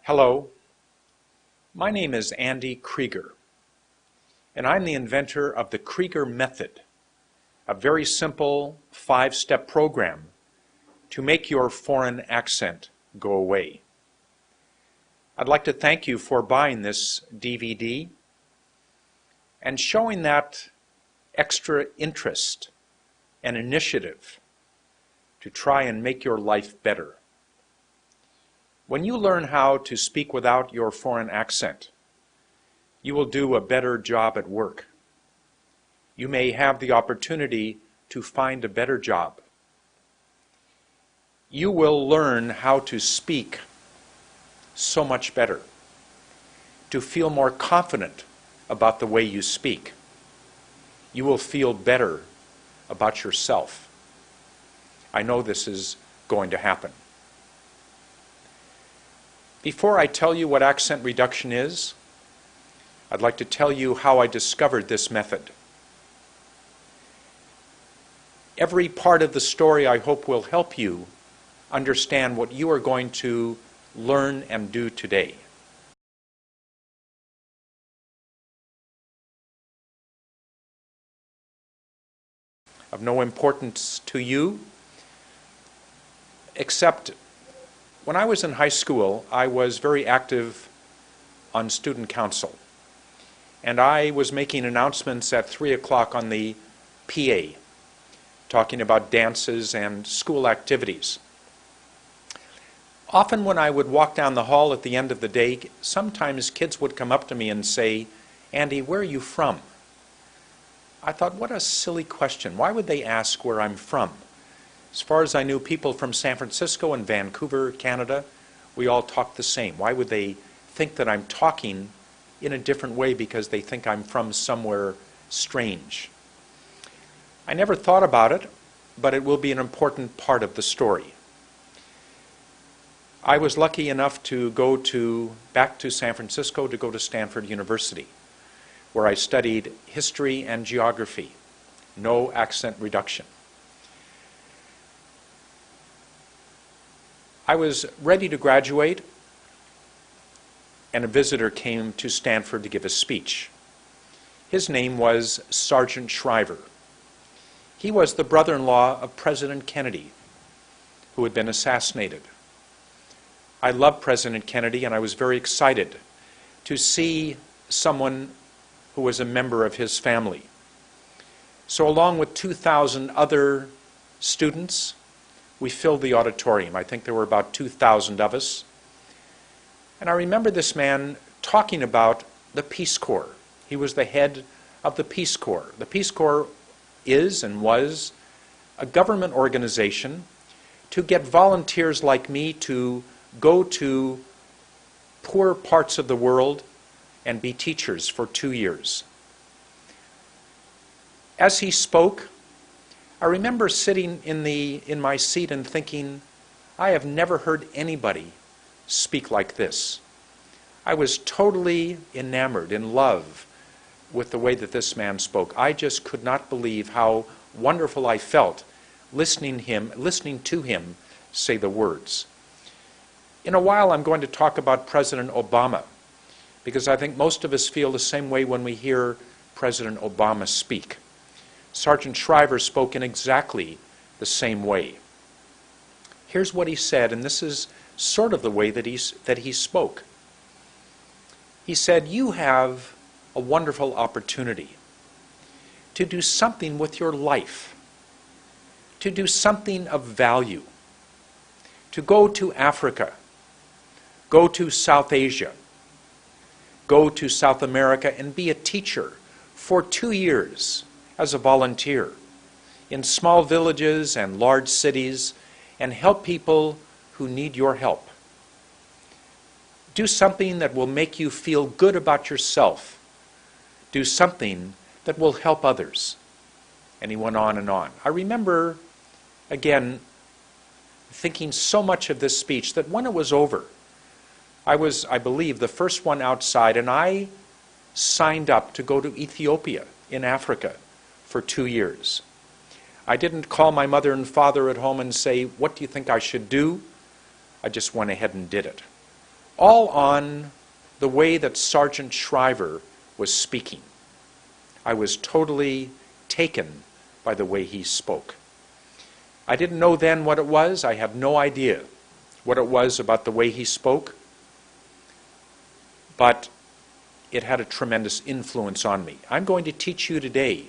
Hello, my name is Andy Krieger, and I'm the inventor of the Krieger Method, a very simple 5-step program to make your foreign accent go away. I'd like to thank you for buying this DVD and showing that extra interest and initiative to try and make your life better. When you learn how to speak without your foreign accent, you will do a better job at work. You may have the opportunity to find a better job. You will learn how to speak so much better, to feel more confident about the way you speak. You will feel better about yourself. I know this is going to happen. Before I tell you what accent reduction is, I'd like to tell you how I discovered this method. Every part of the story, I hope, will help you understand what you are going to learn and do today. Of no importance to you, except when I was in high school, I was very active on student council. And I was making announcements at 3 o'clock on the PA, talking about dances and school activities. Often when I would walk down the hall at the end of the day, sometimes kids would come up to me and say, "Andy, where are you from?" I thought, what a silly question. Why would they ask where I'm from? As far as I knew, people from San Francisco and Vancouver, Canada, we all talk the same. Why would they think that I'm talking in a different way because they think I'm from somewhere strange? I never thought about it, but it will be an important part of the story. I was lucky enough to go back to San Francisco to go to Stanford University, where I studied history and geography, no accent reduction. I was ready to graduate, and a visitor came to Stanford to give a speech. His name was Sargent Shriver. He was the brother-in-law of President Kennedy, who had been assassinated. I loved President Kennedy, and I was very excited to see someone who was a member of his family. So along with 2,000 other students, we filled the auditorium. I think there were about 2,000 of us. And I remember this man talking about the Peace Corps. He was the head of the Peace Corps. The Peace Corps is and was a government organization to get volunteers like me to go to poor parts of the world and be teachers for 2 years. As he spoke, I remember sitting in my seat and thinking, I have never heard anybody speak like this. I was totally enamored, in love with the way that this man spoke. I just could not believe how wonderful I felt listening to him say the words. In a while, I'm going to talk about President Obama, because I think most of us feel the same way when we hear President Obama speak. Sargent Shriver spoke in exactly the same way. Here's what he said, and this is sort of the way that he spoke. He said, "You have a wonderful opportunity to do something with your life, to do something of value, to go to Africa, go to South Asia, go to South America and be a teacher for 2 years as a volunteer in small villages and large cities and help people who need your help. Do something that will make you feel good about yourself. Do something that will help others." And he went on and on. I remember, again, thinking so much of this speech that when it was over, I was, I believe, the first one outside, and I signed up to go to Ethiopia in Africa for 2 years. I didn't call my mother and father at home and say, "What do you think I should do?" I just went ahead and did it. all on the way that Sergeant Shriver was speaking. I was totally taken by the way he spoke. I didn't know then what it was. I have no idea what it was about the way he spoke, but it had a tremendous influence on me. I'm going to teach you today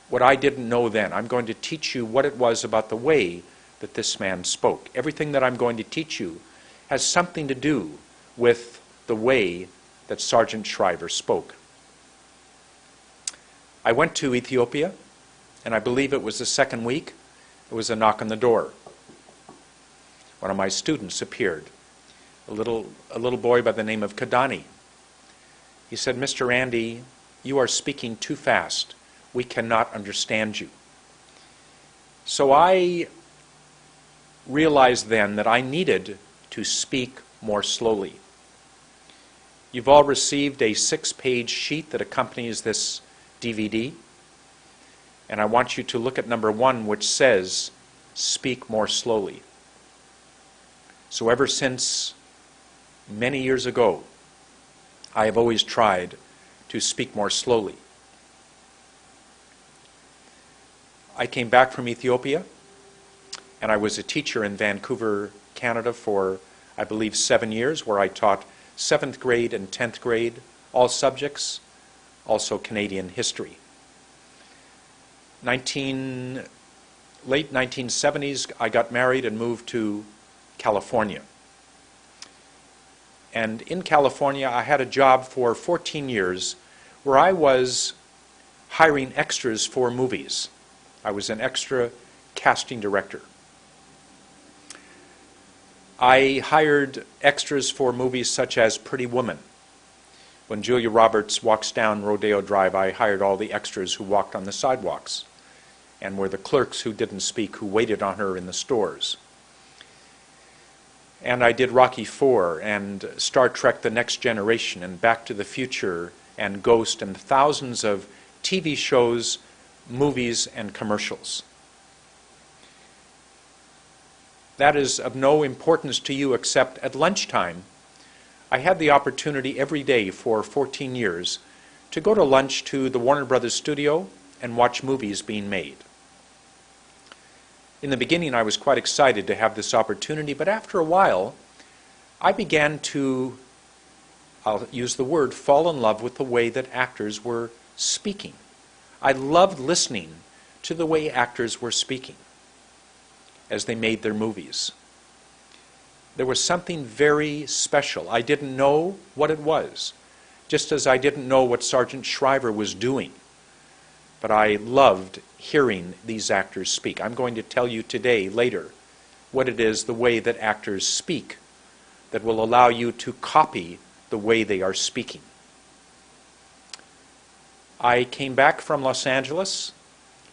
what I didn't know then. I'm going to teach you what it was about the way that this man spoke. Everything that I'm going to teach you has something to do with the way that Sergeant Shriver spoke. I went to Ethiopia, and I believe it was the second week. There was a knock on the door. One of my students appeared, a little boy by the name of Kadani. He said, "Mr. Andy, you are speaking too fast. We cannot understand you." So I realized then that I needed to speak more slowly. You've all received a 6-page sheet that accompanies this DVD, and I want you to look at number 1, which says, "Speak more slowly." So ever since many years ago, I have always tried to speak more slowly. I came back from Ethiopia, and I was a teacher in Vancouver, Canada for, I believe, 7 years, where I taught 7th grade and 10th grade, all subjects, also Canadian history. Late 1970s, I got married and moved to California. And in California, I had a job for 14 years where I was hiring extras for movies. I was an extra casting director. I hired extras for movies such as Pretty Woman. When Julia Roberts walks down Rodeo Drive, I hired all the extras who walked on the sidewalks and were the clerks who didn't speak, who waited on her in the stores. And I did Rocky IV and Star Trek The Next Generation and Back to the Future and Ghost and thousands of TV shows, movies, and commercials. That is of no importance to you except at lunchtime. I had the opportunity every day for 14 years to go to lunch to the Warner Brothers studio and watch movies being made. In the beginning, I was quite excited to have this opportunity, but after a while, I began to, I'll use the word, fall in love with the way that actors were speaking. I loved listening to the way actors were speaking as they made their movies. There was something very special. I didn't know what it was, just as I didn't know what Sergeant Shriver was doing. But I loved hearing these actors speak. I'm going to tell you today, later, what it is, the way that actors speak, that will allow you to copy the way they are speaking. I came back from Los Angeles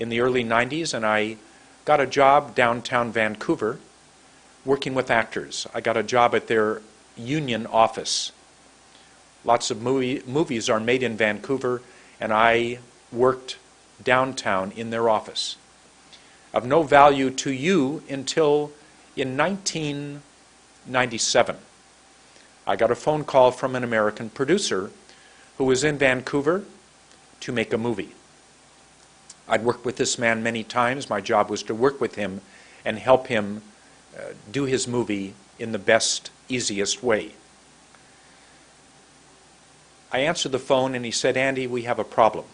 in the early 90s, and I got a job downtown Vancouver working with actors. I got a job at their union office. Lots of movies are made in Vancouver, and I worked downtown in their office. Of no value to you until in 1997. I got a phone call from an American producer who was in Vancouver to make a movie. I'd worked with this man many times. My job was to work with him and help him do his movie in the best, easiest way. I answered the phone and he said, "Andy, we have a problem.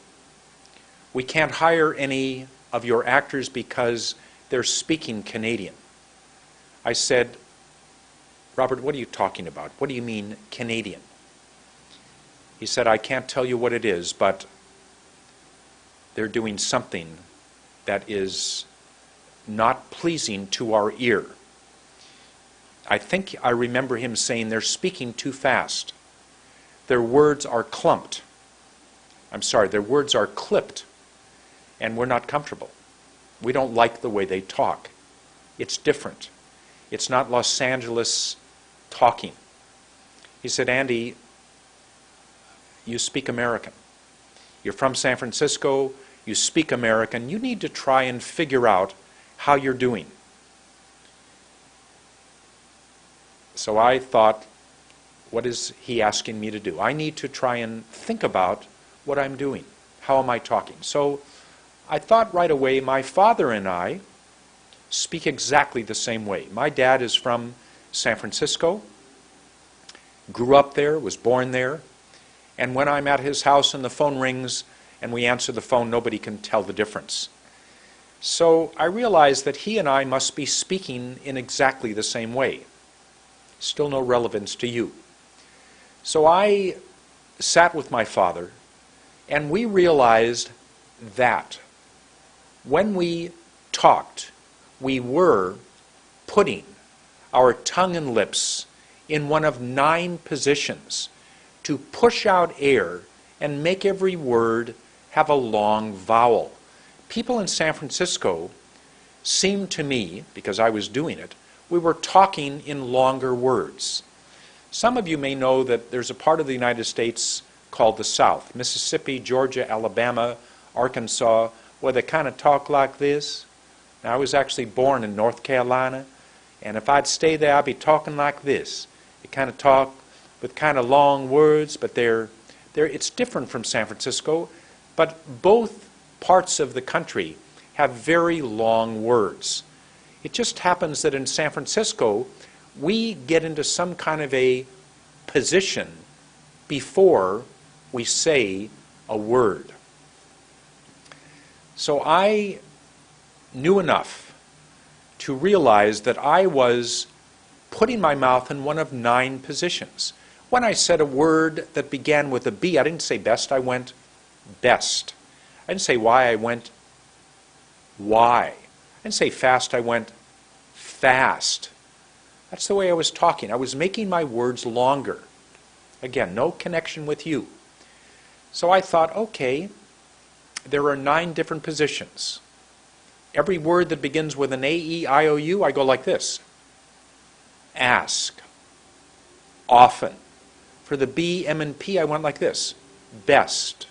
We can't hire any of your actors because they're speaking Canadian." I said, "Robert, what are you talking about? What do you mean Canadian?" He said, "I can't tell you what it is, but they're doing something that is not pleasing to our ear." I think I remember him saying they're speaking too fast. Their words are clumped. Their words are clipped, and we're not comfortable. We don't like the way they talk. It's different. It's not Los Angeles talking. He said, "Andy, you speak American. You're from San Francisco. You speak American. You need to try and figure out how you're doing." So I thought, what is he asking me to do? I need to try and think about what I'm doing. How am I talking? So I thought right away, my father and I speak exactly the same way. My dad is from San Francisco, grew up there, was born there, and when I'm at his house and the phone rings and we answer the phone, nobody can tell the difference. So I realized that he and I must be speaking in exactly the same way. Still no relevance to you. So I sat with my father, and we realized that when we talked, we were putting our tongue and lips in one of 9 positions to push out air and make every word have a long vowel. People in San Francisco seemed to me, because I was doing it, we were talking in longer words. Some of you may know that there's a part of the United States called the South, Mississippi, Georgia, Alabama, Arkansas, where they kind of talk like this. Now, I was actually born in North Carolina, and if I'd stay there, I'd be talking like this. They kind of talk with kind of long words, but it's different from San Francisco. But both parts of the country have very long words. It just happens that in San Francisco, we get into some kind of a position before we say a word. So I knew enough to realize that I was putting my mouth in one of 9 positions. When I said a word that began with a B, I didn't say best, I went best. I didn't say why, I went why. I didn't say fast, I went fast. That's the way I was talking. I was making my words longer. Again, no connection with you. So I thought, okay, there are 9 different positions. Every word that begins with an A, E, I, O, U, I go like this. Ask. Often. For the B, M, and P, I went like this. Best.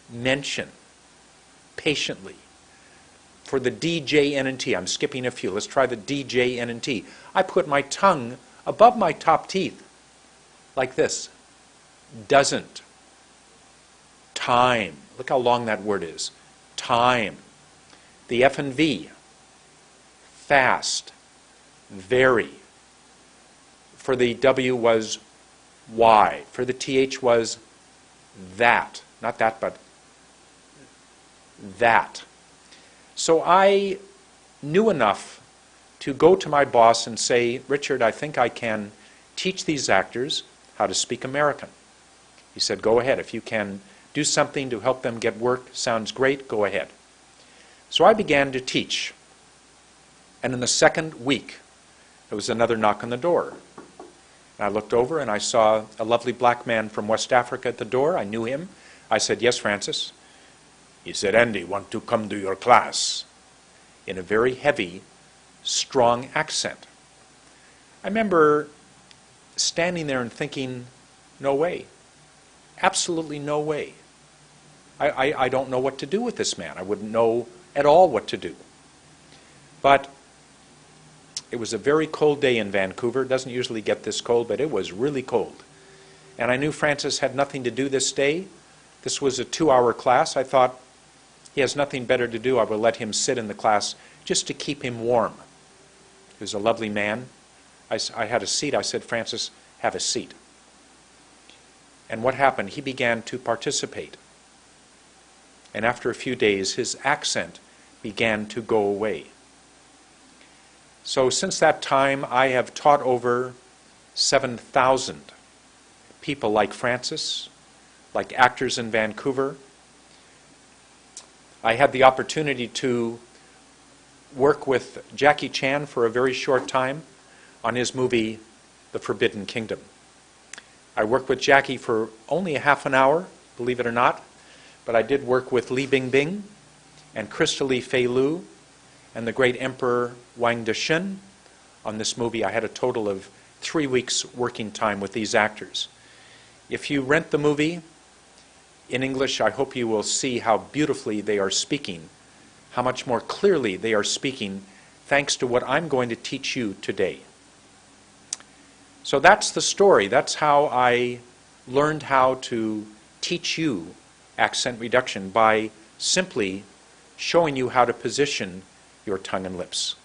Mention. Patiently. For the D, J, N, and T, I'm skipping a few. Let's try the D, J, N, and T. I put my tongue above my top teeth, like this. Doesn't. Time. Look how long that word is. Time. The F and V. Fast. Very. For the W was why. For the TH was that. Not that, but that. So I knew enough to go to my boss and say, Richard, I think I can teach these actors how to speak American. He said, go ahead. If you can do something to help them get work, sounds great, go ahead. So I began to teach. And in the second week, there was another knock on the door. And I looked over and I saw a lovely black man from West Africa at the door. I knew him. I said, yes, Francis. He said, Andy, want to come to your class? In a very heavy, strong accent. I remember standing there and thinking, no way. Absolutely no way. I don't know what to do with this man. I wouldn't know at all what to do. But it was a very cold day in Vancouver. It doesn't usually get this cold, but it was really cold. And I knew Francis had nothing to do this day. This was a 2-hour class. I thought, he has nothing better to do. I will let him sit in the class just to keep him warm. He was a lovely man. I had a seat. I said, Francis, have a seat. And what happened? He began to participate. And after a few days, his accent began to go away. So since that time, I have taught over 7,000 people like Francis, like actors in Vancouver. I had the opportunity to work with Jackie Chan for a very short time on his movie, The Forbidden Kingdom. I worked with Jackie for only a half an hour, believe it or not, but I did work with Li Bingbing and Christophe Fei Lu and the great Emperor Wang Dexin on this movie. I had a total of 3 weeks working time with these actors. If you rent the movie in English, I hope you will see how beautifully they are speaking, how much more clearly they are speaking, thanks to what I'm going to teach you today. So that's the story. That's how I learned how to teach you accent reduction, by simply showing you how to position your tongue and lips.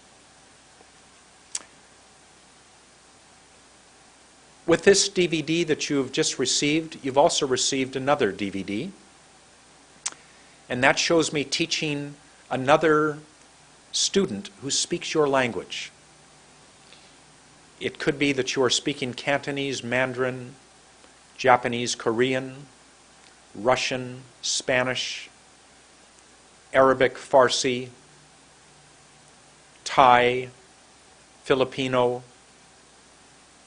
With this DVD that you've just received, you've also received another DVD, and that shows me teaching another student who speaks your language. It could be that you are speaking Cantonese, Mandarin, Japanese, Korean, Russian, Spanish, Arabic, Farsi, Thai, Filipino,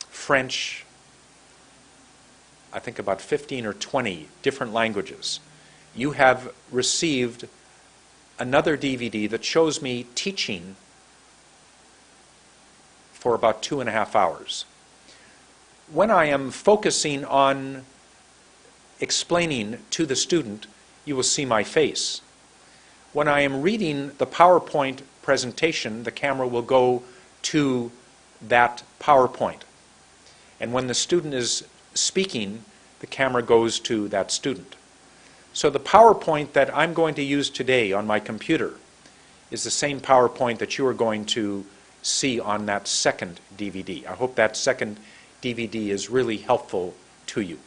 French, I think about 15 or 20 different languages. You have received another DVD that shows me teaching for about 2.5 hours. When I am focusing on explaining to the student, you will see my face. When I am reading the PowerPoint presentation, the camera will go to that PowerPoint. And when the student is speaking, the camera goes to that student. So the PowerPoint that I'm going to use today on my computer is the same PowerPoint that you are going to see on that second DVD. I hope that second DVD is really helpful to you.